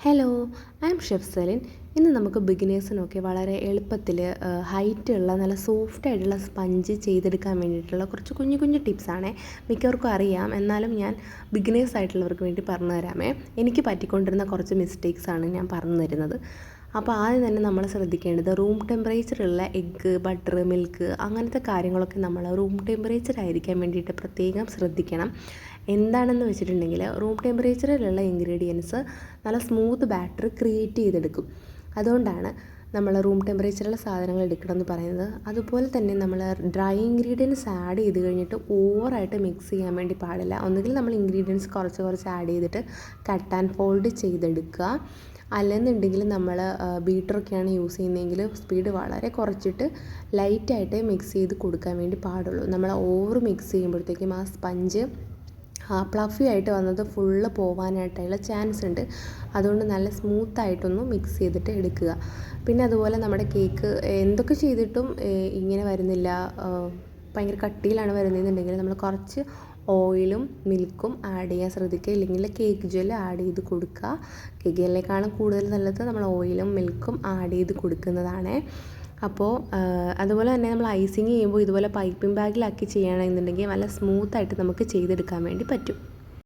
Hello, I M chef Celine. ഇന്ന് നമുക്ക് ബിഗിനേഴ്സിനൊക്കെ വളരെ എളുപ്പത്തിൽ ഹൈറ്റുള്ള നല്ല സോഫ്റ്റ് ആയിട്ടുള്ള സ്പഞ്ച് ചെയ്തെടുക്കാൻ വേണ്ടിയിട്ടുള്ള കുറച്ച് കുഞ്ഞു കുഞ്ഞു ടിപ്സാണ്. മിക്കവർക്കും അറിയാം, എന്നാലും ഞാൻ ബിഗിനേഴ്സ് ആയിട്ടുള്ളവർക്ക് വേണ്ടി പറഞ്ഞു തരാമേ. എനിക്ക് പറ്റിക്കൊണ്ടിരുന്ന കുറച്ച് മിസ്റ്റേക്സാണ് ഞാൻ പറഞ്ഞു തരുന്നത്. അപ്പോൾ ആദ്യം തന്നെ നമ്മൾ ശ്രദ്ധിക്കേണ്ടത് റൂം ടെമ്പറേച്ചറുള്ള എഗ്ഗ്, ബട്ടർ, മിൽക്ക് അങ്ങനത്തെ കാര്യങ്ങളൊക്കെ നമ്മൾ റൂം ടെമ്പറേച്ചർ ആയിരിക്കാൻ വേണ്ടിയിട്ട് പ്രത്യേകം ശ്രദ്ധിക്കണം. എന്താണെന്ന് വെച്ചിട്ടുണ്ടെങ്കിൽ റൂം ടെമ്പറേച്ചറിലുള്ള ഇൻഗ്രീഡിയൻസ് നല്ല സ്മൂത്ത് ബാറ്റർ ക്രിയേറ്റ് ചെയ്തെടുക്കും. അതുകൊണ്ടാണ് നമ്മൾ റൂം ടെമ്പറേച്ചറുള്ള സാധനങ്ങൾ എടുക്കണമെന്ന് പറയുന്നത്. അതുപോലെ തന്നെ നമ്മൾ ഡ്രൈ ഇൻഗ്രീഡിയൻസ് ആഡ് ചെയ്ത് കഴിഞ്ഞിട്ട് ഓവറായിട്ട് മിക്സ് ചെയ്യാൻ വേണ്ടി പാടില്ല. ഒന്നുകിൽ നമ്മൾ ഇൻഗ്രീഡിയൻസ് കുറച്ച് കുറച്ച് ആഡ് ചെയ്തിട്ട് കട്ട് ആൻഡ് ഫോൾഡ് ചെയ്തെടുക്കുക. അല്ലെന്നുണ്ടെങ്കിൽ നമ്മൾ ബീറ്ററൊക്കെയാണ് യൂസ് ചെയ്യുന്നതെങ്കിൽ സ്പീഡ് വളരെ കുറച്ചിട്ട് ലൈറ്റായിട്ട് മിക്സ് ചെയ്ത് കൊടുക്കാൻ വേണ്ടി പാടുള്ളൂ. നമ്മൾ ഓവർ മിക്സ് ചെയ്യുമ്പോഴത്തേക്കും ആ സ്പഞ്ച് പ്ലഫി ആയിട്ട് വന്നത് ഫുള്ള് പോകാനായിട്ടുള്ള ചാൻസ് ഉണ്ട്. അതുകൊണ്ട് നല്ല സ്മൂത്തായിട്ടൊന്ന് മിക്സ് ചെയ്തിട്ട് എടുക്കുക. പിന്നെ അതുപോലെ നമ്മുടെ കേക്ക് എന്തൊക്കെ ചെയ്തിട്ടും ഇങ്ങനെ വരുന്നില്ല, ഭയങ്കര കട്ടിയിലാണ് വരുന്നതെന്നുണ്ടെങ്കിൽ നമ്മൾ കുറച്ച് ഓയിലും മിൽക്കും ആഡ് ചെയ്യാൻ ശ്രദ്ധിക്കുക. ഇല്ലെങ്കിൽ കേക്ക് ജെല്ല് ആഡ് ചെയ്ത് കൊടുക്കുക. കേക്ക് ജെല്ലിനേക്കാളും കൂടുതൽ നല്ലത് നമ്മൾ ഓയിലും മിൽക്കും ആഡ് ചെയ്ത് കൊടുക്കുന്നതാണ്. അപ്പോൾ അതുപോലെ തന്നെ നമ്മൾ ഐസിങ് ചെയ്യുമ്പോൾ ഇതുപോലെ പൈപ്പിംഗ് ബാഗിലാക്കി ചെയ്യുകയാണെന്നുണ്ടെങ്കിൽ നല്ല സ്മൂത്തായിട്ട് നമുക്ക് ചെയ്തെടുക്കാൻ വേണ്ടി പറ്റും.